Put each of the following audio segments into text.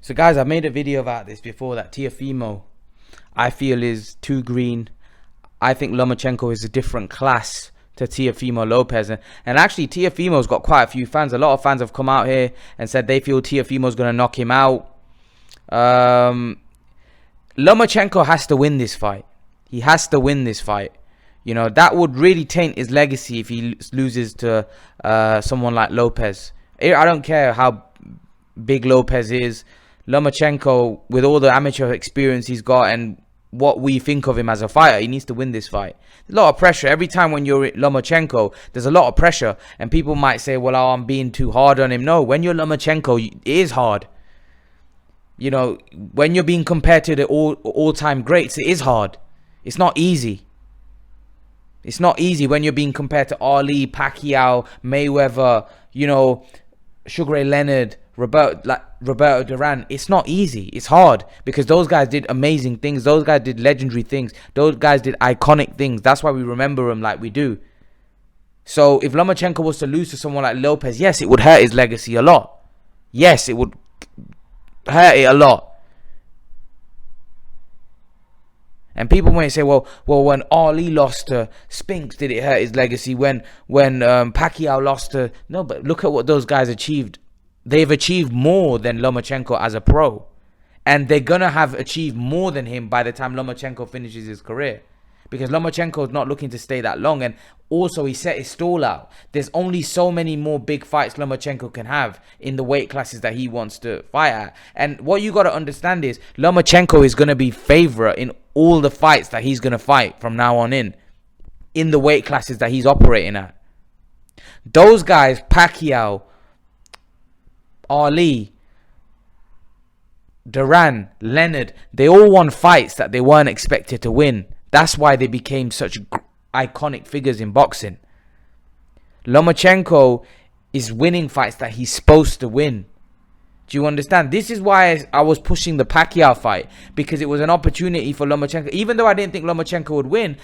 So guys, I made a video about this before, that Teofimo I feel is too green. I think Lomachenko is a different class to Teofimo Lopez, and actually Teofimo's got quite a few fans. A lot of fans have come out here and said they feel Teofimo's going to knock him out. Lomachenko has to win this fight. He has to win this fight. You know, that would really taint his legacy if he loses to someone like Lopez. I don't care how big Lopez is. Lomachenko, with all the amateur experience he's got and what we think of him as a fighter, he needs to win this fight. There's a lot of pressure. Every time when you're Lomachenko, there's a lot of pressure. And people might say, well, oh, I'm being too hard on him. No, when you're Lomachenko, it is hard. You know, when you're being compared to the all-time greats, it is hard. It's not easy. It's not easy when you're being compared to Ali, Pacquiao, Mayweather, you know, Sugar Ray Leonard, Roberto Duran. It's not easy. It's hard because those guys did amazing things. Those guys did legendary things. Those guys did iconic things. That's why we remember them like we do. So if Lomachenko was to lose to someone like Lopez, yes, it would hurt his legacy a lot. Yes, it would hurt it a lot. And people might say, well, when Ali lost to Spinks, did it hurt his legacy? When Pacquiao lost to... No, but look at what those guys achieved. They've achieved more than Lomachenko as a pro. And they're going to have achieved more than him by the time Lomachenko finishes his career. Because Lomachenko is not looking to stay that long. And also, he set his stall out. There's only so many more big fights Lomachenko can have in the weight classes that he wants to fight at. And what you got to understand is Lomachenko is going to be favorite in all the fights that he's going to fight from now on in the weight classes that he's operating at. Those guys, Pacquiao, Ali, Duran, Leonard, they all won fights that they weren't expected to win. That's why they became such iconic figures in boxing. Lomachenko is winning fights that he's supposed to win. Do you understand? This is why I was pushing the Pacquiao fight, because it was an opportunity for Lomachenko. Even though I didn't think Lomachenko would win,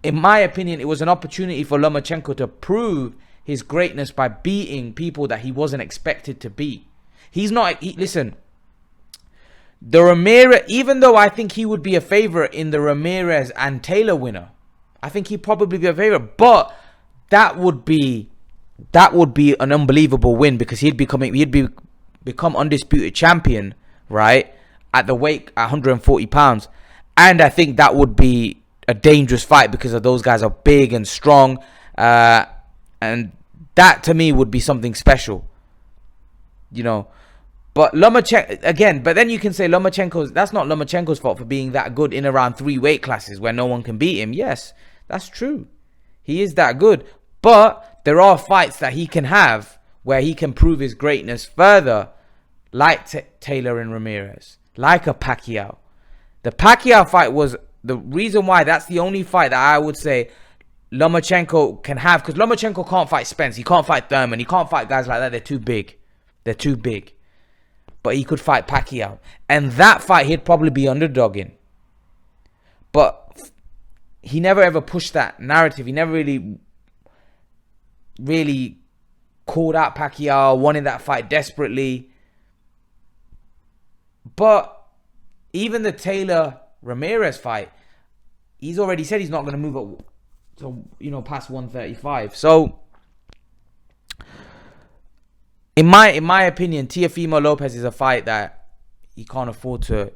in my opinion, it was an opportunity for Lomachenko to prove his greatness by beating people that he wasn't expected to beat. Listen, the Ramirez, even though I think he would be a favorite in the Ramirez and Taylor winner, I think he'd probably be a favorite, but that would be an unbelievable win, because he'd become undisputed champion, right, at the weight at 140 pounds. And I think that would be a dangerous fight because of those guys are big and strong, and that to me would be something special, you know. But Lomachenko, again, but then you can say that's not Lomachenko's fault for being that good in around 3 weight classes where no one can beat him. Yes, that's true. He is that good. But there are fights that he can have where he can prove his greatness further, like Taylor and Ramirez, like a Pacquiao. The Pacquiao fight was the reason why that's the only fight that I would say Lomachenko can have, because Lomachenko can't fight Spence, he can't fight Thurman, he can't fight guys like that. They're too big. They're too big. But he could fight Pacquiao. And that fight he'd probably be underdog in. But he never ever pushed that narrative. He never really called out Pacquiao, wanted that fight desperately. But even the Taylor Ramirez fight, he's already said he's not going to move up to, past 135. So in my opinion, Teofimo Lopez is a fight that he can't afford to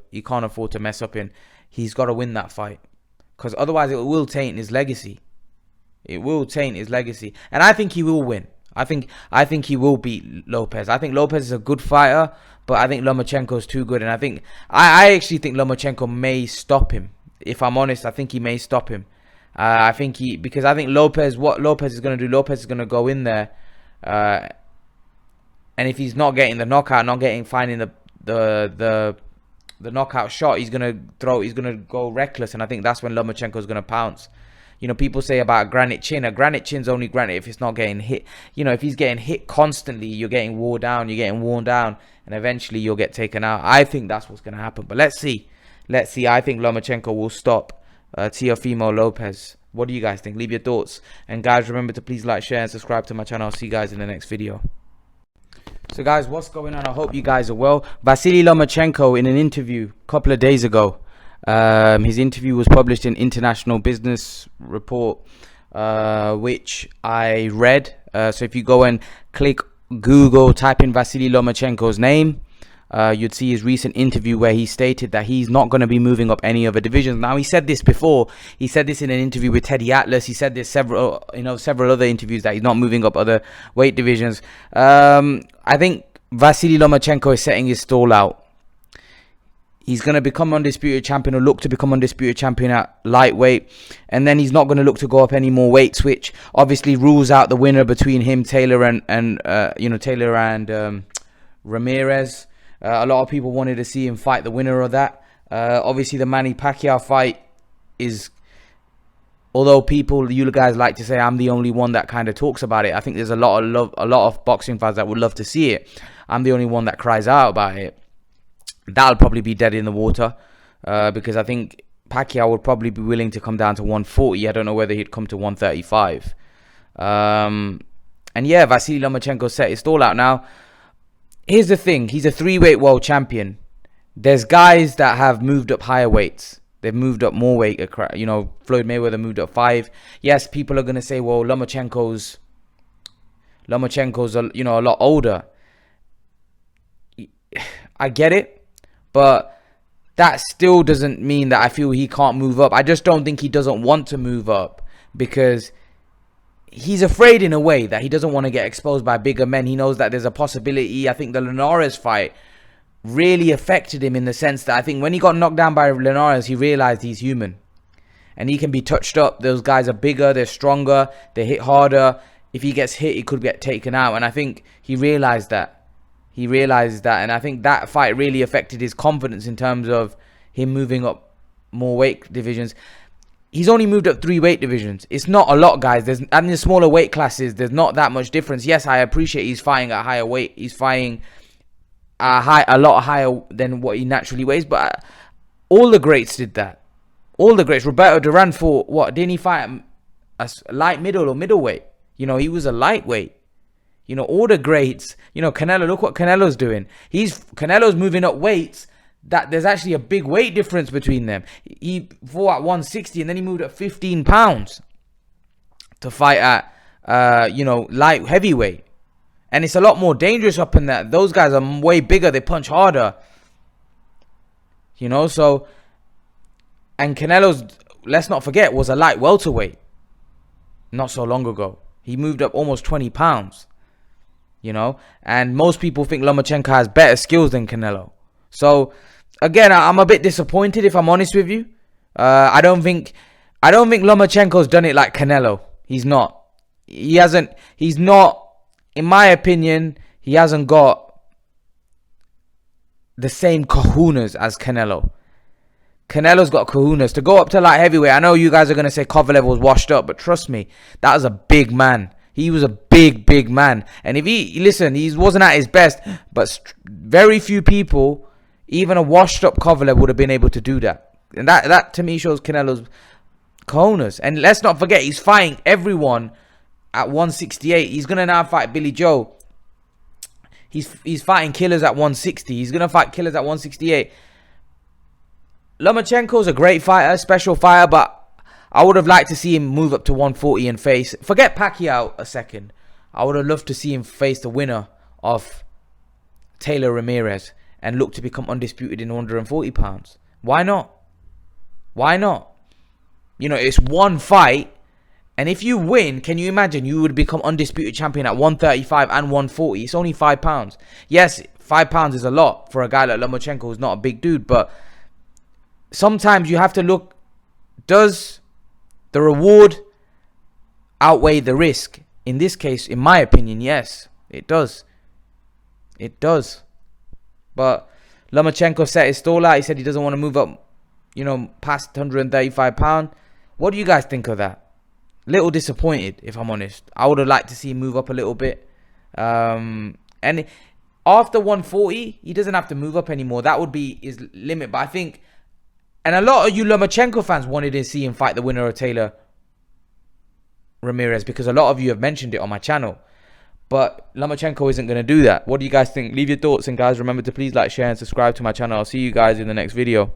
mess up in. He's got to win that fight, because otherwise it will taint his legacy. It will taint his legacy, and I think he will win. I think he will beat Lopez. I think Lopez is a good fighter, but I think Lomachenko is too good, and I actually think Lomachenko may stop him. If I'm honest, I think he may stop him. Because I think what Lopez is going to do, Lopez is going to go in there, and if he's not getting the knockout, finding the knockout shot, he's gonna go reckless, and I think that's when Lomachenko is gonna pounce. You know, people say about granite chin. A granite chin's only granite if it's not getting hit. You know, if he's getting hit constantly, you're getting worn down, and eventually you'll get taken out. I think that's what's gonna happen. But let's see. I think Lomachenko will stop Teofimo Lopez. What do you guys think? Leave your thoughts. And guys, remember to please like, share, and subscribe to my channel. I'll see you guys in the next video. So guys, what's going on? I hope you guys are well. Vasily Lomachenko, in an interview a couple of days ago, his interview was published in International Business Report, which I read. So if you go and click Google, type in Vasily Lomachenko's name, you'd see his recent interview where he stated that he's not going to be moving up any other divisions. Now, he said this before. He said this in an interview with Teddy Atlas. He said this several other interviews, that he's not moving up other weight divisions. I think Vasily Lomachenko is setting his stall out. He's going to become undisputed champion, or look to become undisputed champion at lightweight, and then he's not going to look to go up any more weights, which obviously rules out the winner between him, Taylor and Ramirez. A lot of people wanted to see him fight the winner of that. Obviously, the Manny Pacquiao fight is, although you guys like to say I'm the only one that kind of talks about it, I think there's a lot of boxing fans that would love to see it. I'm the only one that cries out about it. That'll probably be dead in the water, because I think Pacquiao would probably be willing to come down to 140. I don't know whether he'd come to 135. And yeah, Vasily Lomachenko set his stall out. Now, here's the thing. He's a 3-weight world champion. There's guys that have moved up higher weights. They've moved up more weight. Floyd Mayweather moved up 5. Yes, people are going to say, well, Lomachenko's a lot older. I get it, but that still doesn't mean that I feel he can't move up. I just don't think he doesn't want to move up, because he's afraid in a way that he doesn't want to get exposed by bigger men. He knows that there's a possibility. I think the Linares fight really affected him, in the sense that I think when he got knocked down by Linares, he realized he's human and he can be touched up. Those guys are bigger, they're stronger, they hit harder. If he gets hit, he could get taken out. And I think he realized that. And I think that fight really affected his confidence in terms of him moving up more weight divisions. He's only moved up 3 weight divisions. It's not a lot, guys. And in the smaller weight classes, there's not that much difference. Yes, I appreciate he's fighting at a higher weight. He's fighting a lot higher than what he naturally weighs. But all the greats did that. All the greats. Roberto Duran fought, what? Didn't he fight a light middle or middleweight? He was a lightweight. All the greats. Canelo, look what Canelo's doing. Canelo's moving up weights that there's actually a big weight difference between them. He fought at 160 and then he moved up 15 pounds to fight at, light heavyweight. And it's a lot more dangerous up in that. Those guys are way bigger. They punch harder. So, and Canelo's, let's not forget, was a light welterweight not so long ago. He moved up almost 20 pounds. And most people think Lomachenko has better skills than Canelo. So, again, I'm a bit disappointed, if I'm honest with you. I don't think Lomachenko's done it like Canelo. He's not. He's not, in my opinion, he hasn't got the same kahunas as Canelo. Canelo's got kahunas. To go up to light heavyweight, I know you guys are going to say Kovalev was washed up, but trust me, that was a big man. He was a big man. And if he wasn't at his best, but very few people, even a washed up Kovalev, would have been able to do that. And that to me shows Canelo's cojones. And let's not forget, he's fighting everyone at 168. He's going to now fight Billy Joe. He's fighting killers at 160. He's going to fight killers at 168. Lomachenko's a great fighter, special fighter, but I would have liked to see him move up to 140 and face, forget Pacquiao a second. I would have loved to see him face the winner of Taylor Ramirez and look to become undisputed in 140 pounds. Why not? It's one fight. And if you win, can you imagine you would become undisputed champion at 135 and 140? It's only 5 pounds. Yes, 5 pounds is a lot for a guy like Lomachenko, who's not a big dude. But sometimes you have to look, does the reward outweigh the risk? In this case, in my opinion, yes, it does. But Lomachenko set his stall out. He said he doesn't want to move up, past 135 pounds. What do you guys think of that? Little disappointed, if I'm honest. I would have liked to see him move up a little bit. And after 140, he doesn't have to move up anymore. That would be his limit. But I think, and a lot of you Lomachenko fans wanted to see him fight the winner of Taylor Ramirez, because a lot of you have mentioned it on my channel. But Lomachenko isn't going to do that. What do you guys think? Leave your thoughts, and guys, remember to please like, share, and subscribe to my channel. I'll see you guys in the next video.